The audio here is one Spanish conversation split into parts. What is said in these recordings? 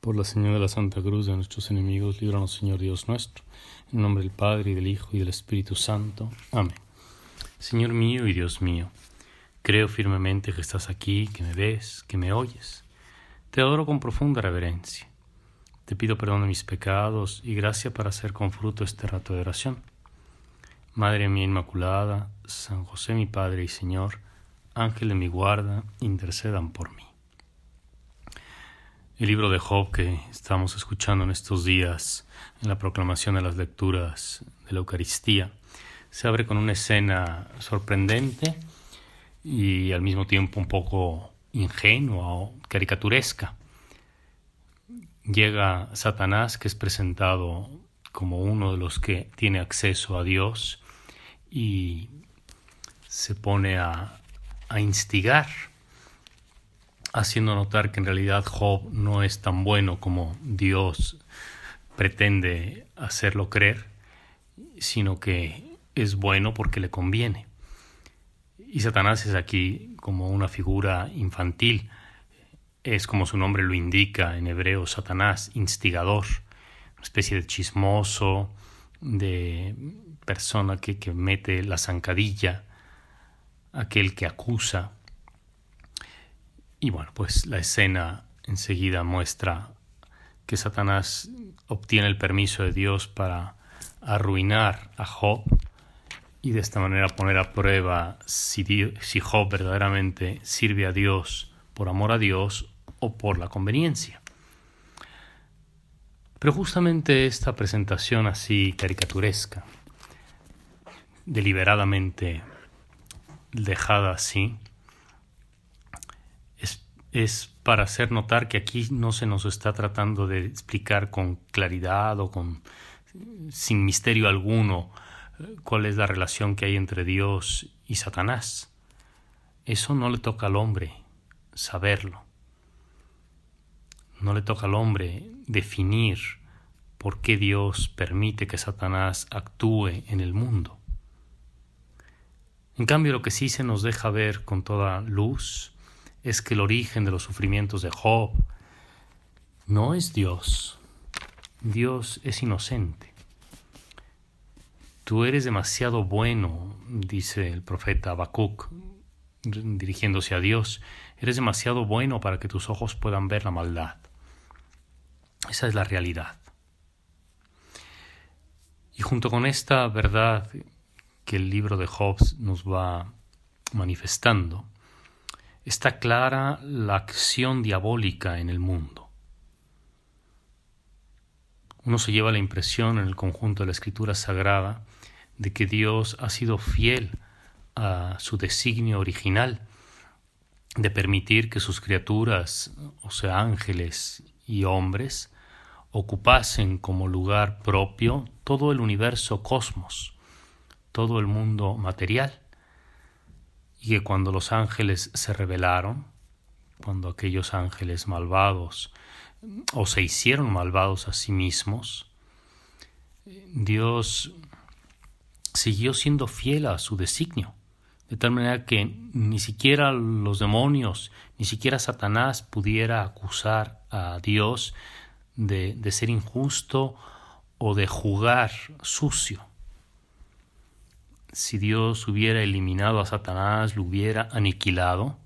Por la señal de la Santa Cruz de nuestros enemigos, líbranos, Señor Dios nuestro. En nombre del Padre, y del Hijo, y del Espíritu Santo. Amén. Señor mío y Dios mío, creo firmemente que estás aquí, que me ves, que me oyes. Te adoro con profunda reverencia. Te pido perdón de mis pecados y gracia para hacer con fruto este rato de oración. Madre mía Inmaculada, San José mi Padre y Señor, Ángel de mi guarda, intercedan por mí. El libro de Job que estamos escuchando en estos días en la proclamación de las lecturas de la Eucaristía se abre con una escena sorprendente y al mismo tiempo un poco ingenua o caricaturesca. Llega Satanás, que es presentado como uno de los que tiene acceso a Dios, y se pone a instigar, haciendo notar que en realidad Job no es tan bueno como Dios pretende hacerlo creer, sino que es bueno porque le conviene. Y Satanás es aquí como una figura infantil, es como su nombre lo indica en hebreo, Satanás, instigador, una especie de chismoso, de persona que mete la zancadilla, aquel que acusa. Y bueno, pues la escena enseguida muestra que Satanás obtiene el permiso de Dios para arruinar a Job y de esta manera poner a prueba si Job verdaderamente sirve a Dios por amor a Dios o por la conveniencia. Pero justamente esta presentación así caricaturesca, deliberadamente dejada así, es para hacer notar que aquí no se nos está tratando de explicar con claridad o sin misterio alguno cuál es la relación que hay entre Dios y Satanás. Eso no le toca al hombre saberlo. No le toca al hombre definir por qué Dios permite que Satanás actúe en el mundo. En cambio, lo que sí se nos deja ver con toda luz es que el origen de los sufrimientos de Job no es Dios. Dios es inocente. Tú eres demasiado bueno, dice el profeta Habacuc, dirigiéndose a Dios. Eres demasiado bueno para que tus ojos puedan ver la maldad. Esa es la realidad. Y junto con esta verdad que el libro de Job nos va manifestando, está clara la acción diabólica en el mundo. Uno se lleva la impresión en el conjunto de la Escritura Sagrada de que Dios ha sido fiel a su designio original de permitir que sus criaturas, o sea, ángeles y hombres, ocupasen como lugar propio todo el universo cosmos, todo el mundo material. Y que cuando los ángeles se rebelaron, cuando aquellos ángeles malvados o se hicieron malvados a sí mismos, Dios siguió siendo fiel a su designio, de tal manera que ni siquiera los demonios, ni siquiera Satanás pudiera acusar a Dios de ser injusto o de jugar sucio. Si Dios hubiera eliminado a Satanás, lo hubiera aniquilado,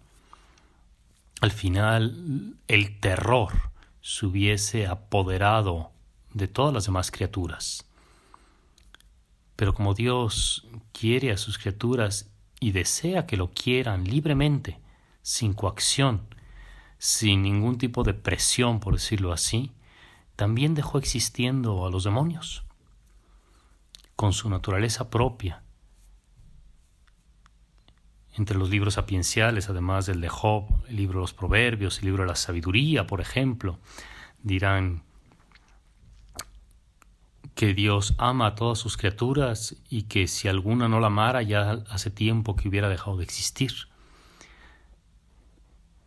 al final el terror se hubiese apoderado de todas las demás criaturas. Pero como Dios quiere a sus criaturas y desea que lo quieran libremente, sin coacción, sin ningún tipo de presión, por decirlo así, también dejó existiendo a los demonios, con su naturaleza propia. Entre los libros sapienciales, además del de Job, el libro de los Proverbios, el libro de la Sabiduría, por ejemplo, dirán que Dios ama a todas sus criaturas y que si alguna no la amara ya hace tiempo que hubiera dejado de existir.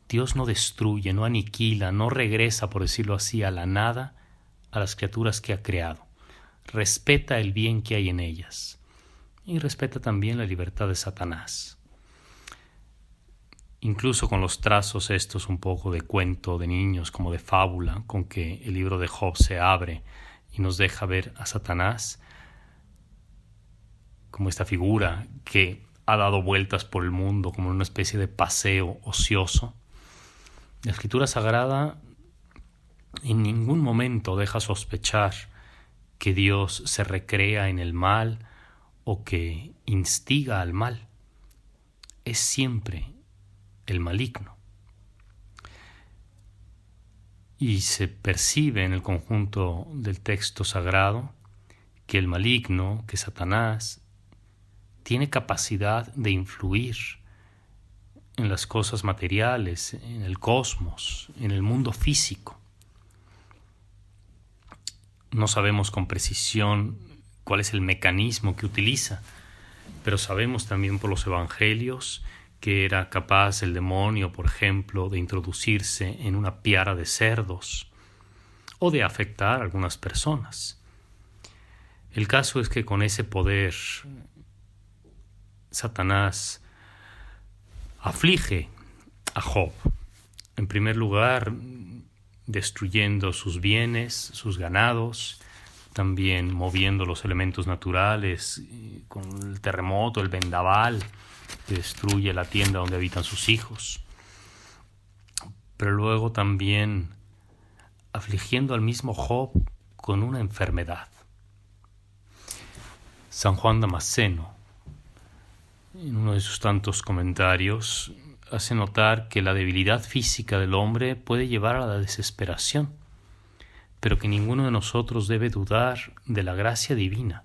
Dios no destruye, no aniquila, no regresa, por decirlo así, a la nada a las criaturas que ha creado. Respeta el bien que hay en ellas y respeta también la libertad de Satanás. incluso con los trazos estos un poco de cuento de niños, como de fábula, con que el libro de Job se abre y nos deja ver a Satanás como esta figura que ha dado vueltas por el mundo como una especie de paseo ocioso. La Escritura Sagrada en ningún momento deja sospechar que Dios se recrea en el mal o que instiga al mal. Es siempre el maligno. Y se percibe en el conjunto del texto sagrado que el maligno, que Satanás, tiene capacidad de influir en las cosas materiales, en el cosmos, en el mundo físico. No sabemos con precisión cuál es el mecanismo que utiliza, pero sabemos también por los evangelios que era capaz el demonio, por ejemplo, de introducirse en una piara de cerdos o de afectar a algunas personas. El caso es que con ese poder Satanás aflige a Job, en primer lugar destruyendo sus bienes, sus ganados, también moviendo los elementos naturales con el terremoto, el vendaval, que destruye la tienda donde habitan sus hijos. Pero luego también afligiendo al mismo Job con una enfermedad. San Juan Damasceno, en uno de sus tantos comentarios, hace notar que la debilidad física del hombre puede llevar a la desesperación, pero que ninguno de nosotros debe dudar de la gracia divina.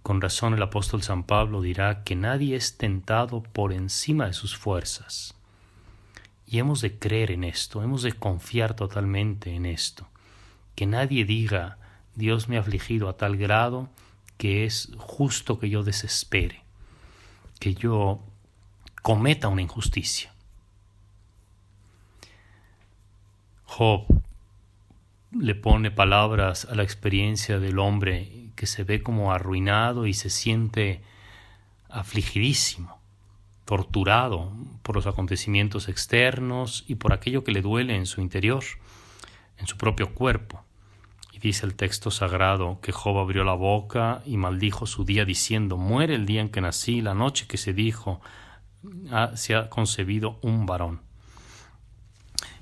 Con razón el apóstol San Pablo dirá que nadie es tentado por encima de sus fuerzas. Y hemos de creer en esto, hemos de confiar totalmente en esto. Que nadie diga, Dios me ha afligido a tal grado que es justo que yo desespere, que yo cometa una injusticia. Job le pone palabras a la experiencia del hombre que se ve como arruinado y se siente afligidísimo, torturado por los acontecimientos externos y por aquello que le duele en su interior, en su propio cuerpo. Y dice el texto sagrado que Job abrió la boca y maldijo su día diciendo, muere el día en que nací, la noche que se dijo, se ha concebido un varón.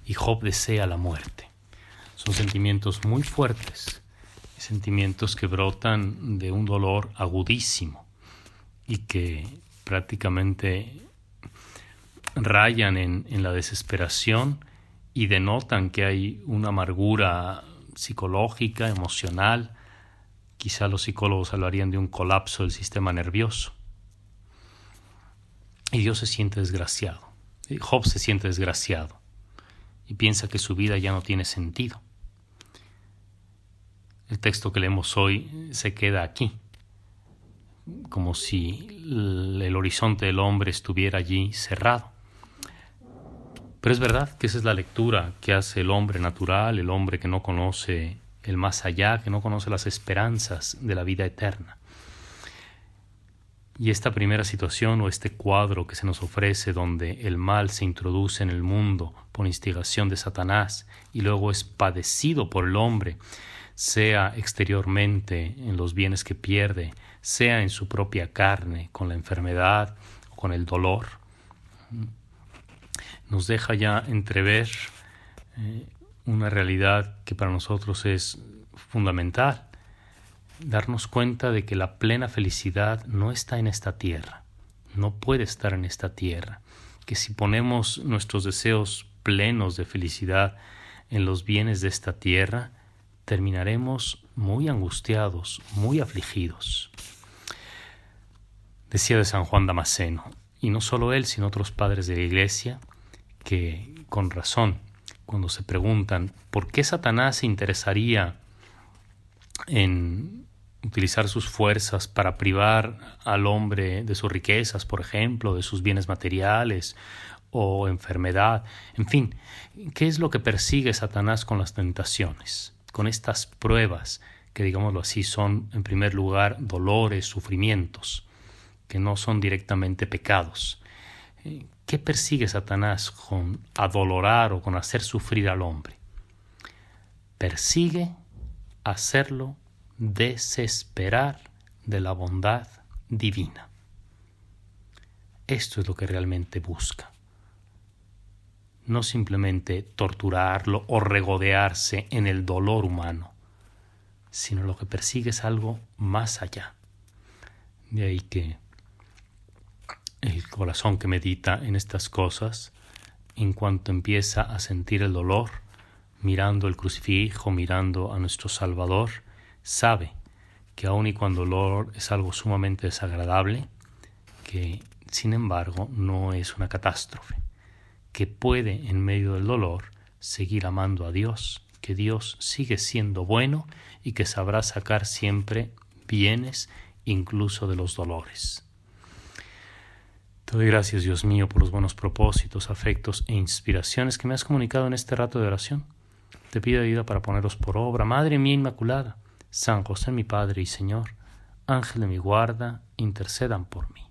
Y Job desea la muerte. Son sentimientos muy fuertes, sentimientos que brotan de un dolor agudísimo y que prácticamente rayan en la desesperación y denotan que hay una amargura psicológica, emocional. Quizá los psicólogos hablarían de un colapso del sistema nervioso. Y Dios se siente desgraciado. Job se siente desgraciado y piensa que su vida ya no tiene sentido. El texto que leemos hoy se queda aquí, como si el horizonte del hombre estuviera allí cerrado. Pero es verdad que esa es la lectura que hace el hombre natural, el hombre que no conoce el más allá, que no conoce las esperanzas de la vida eterna. Y esta primera situación o este cuadro que se nos ofrece donde el mal se introduce en el mundo por instigación de Satanás y luego es padecido por el hombre, sea exteriormente en los bienes que pierde, sea en su propia carne, con la enfermedad o con el dolor, nos deja ya entrever una realidad que para nosotros es fundamental. Darnos cuenta de que la plena felicidad no está en esta tierra, no puede estar en esta tierra, que si ponemos nuestros deseos plenos de felicidad en los bienes de esta tierra, terminaremos muy angustiados, muy afligidos. Decía de San Juan Damasceno, y no solo él, sino otros padres de la Iglesia, que con razón, cuando se preguntan por qué Satanás se interesaría en utilizar sus fuerzas para privar al hombre de sus riquezas, por ejemplo, de sus bienes materiales o enfermedad, en fin, ¿qué es lo que persigue Satanás con las tentaciones? Con estas pruebas que, digámoslo así, son en primer lugar dolores, sufrimientos, que no son directamente pecados. ¿Qué persigue Satanás con adolorar o con hacer sufrir al hombre? Persigue hacerlo desesperar de la bondad divina. Esto es lo que realmente busca. No simplemente torturarlo o regodearse en el dolor humano, sino lo que persigue es algo más allá. De ahí que el corazón que medita en estas cosas, en cuanto empieza a sentir el dolor, mirando el crucifijo, mirando a nuestro Salvador, sabe que aun y cuando el dolor es algo sumamente desagradable, que sin embargo no es una catástrofe, que puede en medio del dolor seguir amando a Dios, que Dios sigue siendo bueno y que sabrá sacar siempre bienes incluso de los dolores. Te doy gracias, Dios mío, por los buenos propósitos, afectos e inspiraciones que me has comunicado en este rato de oración. Te pido ayuda para ponerlos por obra. Madre mía Inmaculada, San José mi Padre y Señor, Ángel de mi guarda, intercedan por mí.